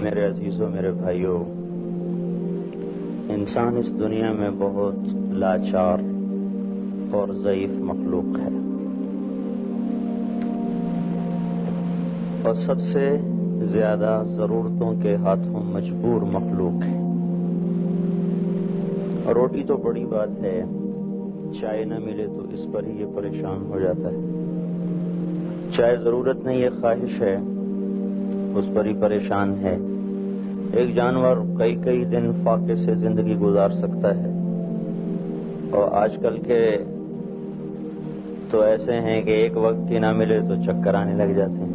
میرے عزیزوں، میرے بھائیوں، انسان اس دنیا میں بہت لاچار اور ضعیف مخلوق ہے، اور سب سے زیادہ ضرورتوں کے ہاتھوں مجبور مخلوق ہے۔ روٹی تو بڑی بات ہے، چائے نہ ملے تو اس پر ہی یہ پریشان ہو جاتا ہے۔ چائے ضرورت نہیں، یہ خواہش ہے، اس پر ہی پریشان ہے۔ ایک جانور کئی دن فاقے سے زندگی گزار سکتا ہے، اور آج کل کے تو ایسے ہیں کہ ایک وقت کی نہ ملے تو چکر آنے لگ جاتے ہیں۔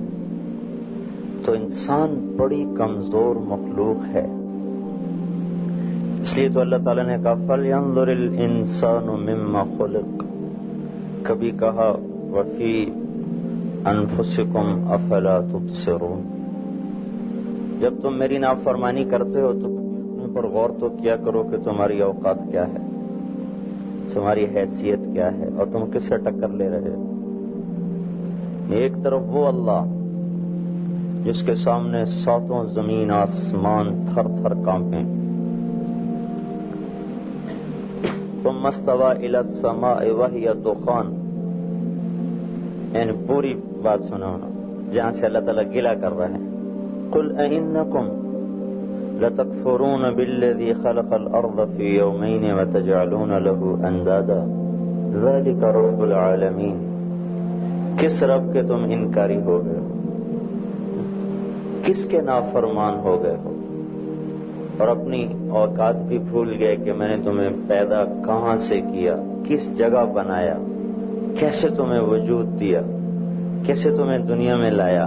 تو انسان بڑی کمزور مخلوق ہے، اس لیے تو اللہ تعالیٰ نے کہا فَلْيَنظُرِ الْإِنسَانُ مِمَّا خُلِقَ، کبھی کہا وَفِي أَنفُسِكُمْ أَفَلَا تُبْصِرُونَ۔ جب تم میری نافرمانی کرتے ہو تو اپنے پر غور تو کیا کرو کہ تمہاری اوقات کیا ہے، تمہاری حیثیت کیا ہے، اور تم کس سے ٹکر لے رہے ہو۔ ایک طرف وہ اللہ جس کے سامنے ساتوں زمین آسمان تھر تھر کانپیں، ثم استوى إلى السماء وهي دخان، یعنی پوری بات سنو جہاں سے اللہ تعالیٰ گلہ کر رہے ہیں۔ قل أئنكم لتكفرون بالذي خلق الأرض في يومين وتجعلون له أندادا ذلك رب العالمين۔ کس رب کے تم انکاری ہو گئے ہو، کس کے نافرمان ہو گئے ہو، اور اپنی اوقات بھی بھول گئے کہ میں نے تمہیں پیدا کہاں سے کیا، کس جگہ بنایا، کیسے تمہیں وجود دیا، کیسے تمہیں دنیا میں لایا،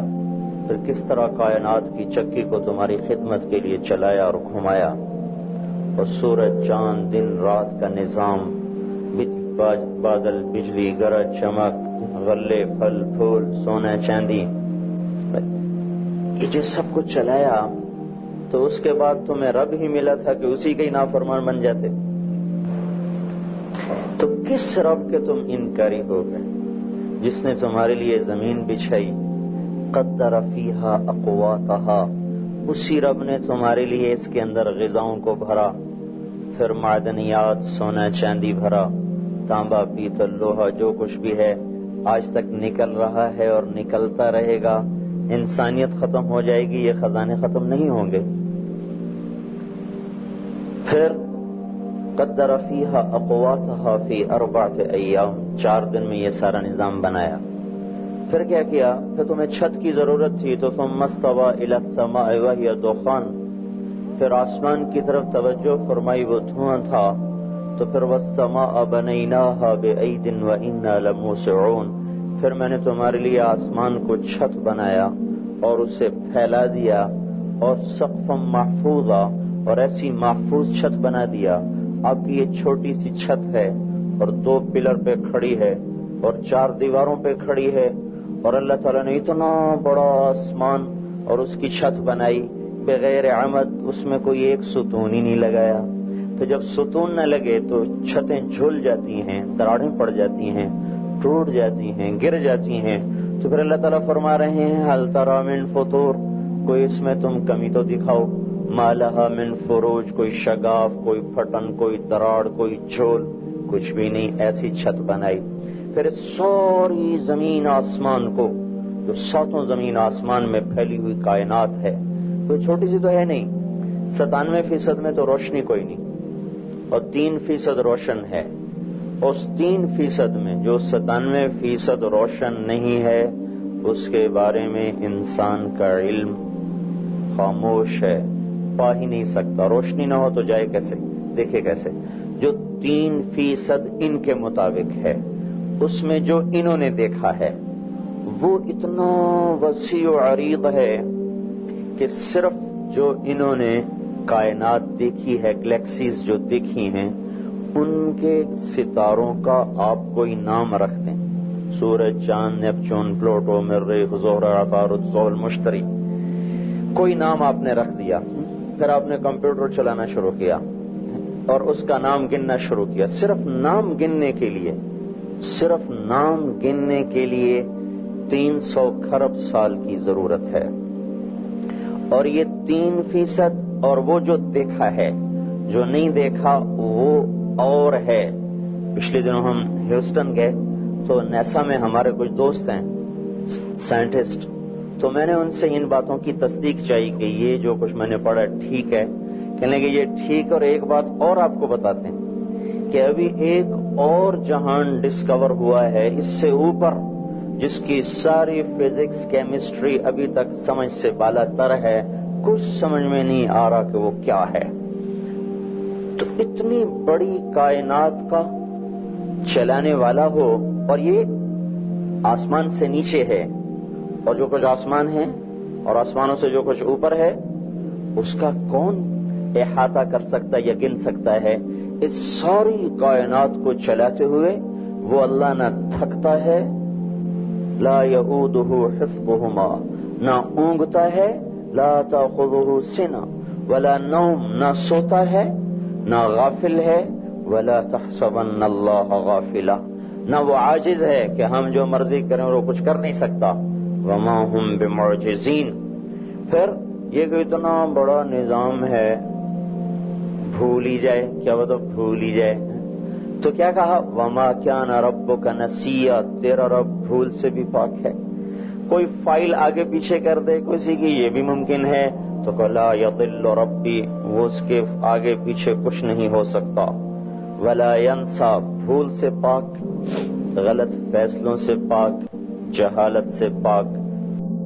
پھر کس طرح کائنات کی چکی کو تمہاری خدمت کے لیے چلایا اور گھمایا، اور سورج چاند دن رات کا نظام، بادل بجلی گرج چمک، غلے پھل پھول سونا چاندی، یہ جو سب کچھ چلایا، تو اس کے بعد تمہیں رب ہی ملا تھا کہ اسی کے ہی نافرمان بن جاتے۔ تو کس رب کے تم انکاری ہو گئے جس نے تمہارے لیے زمین بچھائی، قدر فیہا اقواتہا، اسی رب نے تمہارے لیے اس کے اندر غذاؤں کو بھرا، پھر معدنیات سونا چاندی بھرا، تانبا پیتل لوہا جو کچھ بھی ہے آج تک نکل رہا ہے اور نکلتا رہے گا۔ انسانیت ختم ہو جائے گی، یہ خزانے ختم نہیں ہوں گے۔ پھر قدر فیہا اقواتہا فی 4 ایام، 4 دن میں یہ سارا نظام بنایا۔ پھر کیا کیا؟ پھر تمہیں چھت کی ضرورت تھی تو ثم استوى الى السماء وهي دخان، پھر آسمان کی طرف توجہ فرمائی، وہ دھواں تھا، تو پھر والسماء بنيناها بأيد وإنا لموسعون، پھر میں نے تمہارے لیے آسمان کو چھت بنایا اور اسے پھیلا دیا، اور سقفا محفوظا، اور ایسی محفوظ چھت بنا دیا۔ آپ کی یہ چھوٹی سی چھت ہے اور 2 پلر پہ کھڑی ہے اور 4 دیواروں پہ کھڑی ہے، اور اللہ تعالیٰ نے اتنا بڑا آسمان اور اس کی چھت بنائی بغیر عمد، اس میں کوئی ایک ستون ہی نہیں لگایا۔ تو جب ستون نہ لگے تو چھتیں جھول جاتی ہیں، دراڑیں پڑ جاتی ہیں، ٹوٹ جاتی ہیں، گر جاتی ہیں۔ تو پھر اللہ تعالیٰ فرما رہے ہیں هل ترى من فطور، کوئی اس میں تم کمی تو دکھاؤ، ما لها من فروج، کوئی شگاف، کوئی پھٹن، کوئی دراڑ، کوئی جھول، کچھ بھی نہیں، ایسی چھت بنائی۔ پھر ساری زمین آسمان کو، جو 7 زمین آسمان میں پھیلی ہوئی کائنات ہے، کوئی چھوٹی سی تو ہے نہیں، 97% میں تو روشنی کوئی نہیں، اور 3% روشن ہے۔ اس 3% میں جو 97% روشن نہیں ہے، اس کے بارے میں انسان کا علم خاموش ہے، پا ہی نہیں سکتا۔ روشنی نہ ہو تو جائے کیسے، دیکھے کیسے؟ جو 3% ان کے مطابق ہے، اس میں جو انہوں نے دیکھا ہے وہ اتنا وسیع و عریض ہے کہ صرف جو انہوں نے کائنات دیکھی ہے، گلیکسیز جو دیکھی ہیں، ان کے ستاروں کا آپ کوئی نام رکھ دیں، سورج، چاند، نیپچون، پلوٹو، مریخ، زہرہ، عطارد، زحل، مشتری، کوئی نام آپ نے رکھ دیا۔ پھر آپ نے کمپیوٹر چلانا شروع کیا اور اس کا نام گننا شروع کیا۔ صرف نام گننے کے لیے، صرف نام گننے کے لیے 300 کھرب سال کی ضرورت ہے، اور یہ 3% اور وہ جو دیکھا ہے، جو نہیں دیکھا وہ اور ہے۔ پچھلے دنوں ہم ہیوسٹن گئے تو نیسا میں ہمارے کچھ دوست ہیں سائنٹسٹ، تو میں نے ان سے ان باتوں کی تصدیق چاہی کہ یہ جو کچھ میں نے پڑھا ٹھیک ہے، کہنے کہ یہ ٹھیک، اور ایک بات اور آپ کو بتاتے ہیں کہ ابھی ایک اور جہان ڈسکور ہوا ہے اس سے اوپر، جس کی ساری فزکس کیمسٹری ابھی تک سمجھ سے بالا تر ہے، کچھ سمجھ میں نہیں آ رہا کہ وہ کیا ہے۔ تو اتنی بڑی کائنات کا چلانے والا ہو، اور یہ آسمان سے نیچے ہے، اور جو کچھ آسمان ہے اور آسمانوں سے جو کچھ اوپر ہے اس کا کون احاطہ کر سکتا ہے یا گن سکتا ہے؟ اس ساری کائنات کو چلاتے ہوئے وہ اللہ نہ تھکتا ہے، لا یعودہ حفظہما، نہ اونگتا ہے، لا تاخذہ سنہ ولا نوم، نہ سوتا ہے نہ غافل ہے، ولا تحسبن اللہ غافلا، نہ وہ عاجز ہے کہ ہم جو مرضی کریں اور وہ کچھ کر نہیں سکتا، وما ہم بمعجزین۔ پھر یہ کہ اتنا بڑا نظام ہے، بھول ہی جائے، کیا مطلب بھول ہی جائے؟ تو کیا کہا؟ وما کان ربک نسیا، تیرا رب بھول سے بھی پاک ہے۔ کوئی فائل آگے پیچھے کر دے کسی کی، یہ بھی ممکن ہے، تو کہ لا یضل ربی، وہ اس کے آگے پیچھے کچھ نہیں ہو سکتا۔ ولا ینسا، بھول سے پاک، غلط فیصلوں سے پاک، جہالت سے پاک،